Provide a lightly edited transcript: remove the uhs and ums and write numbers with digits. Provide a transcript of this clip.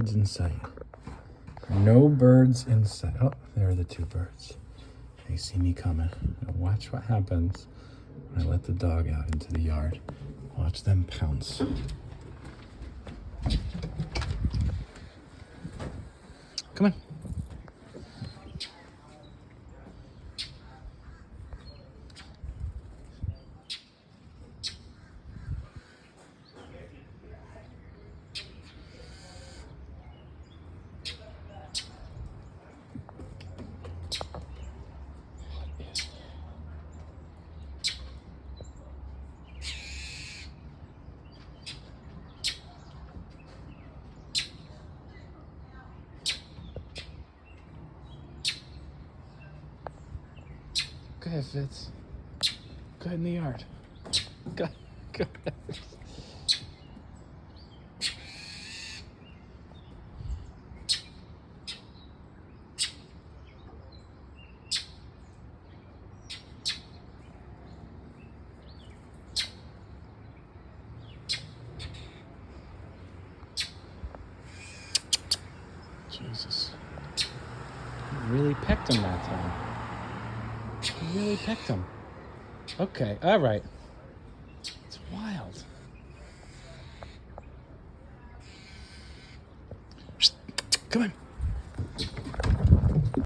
Birds in sight. No birds in sight. Oh, there are the two birds. They see me coming. Now watch what happens when I let the dog out into the yard. Watch them pounce. Come on. Go ahead, Fitz. Go ahead in the yard. Go ahead. Jesus. You really pecked him that time. You really pecked him. Okay, all right. It's wild. Come on.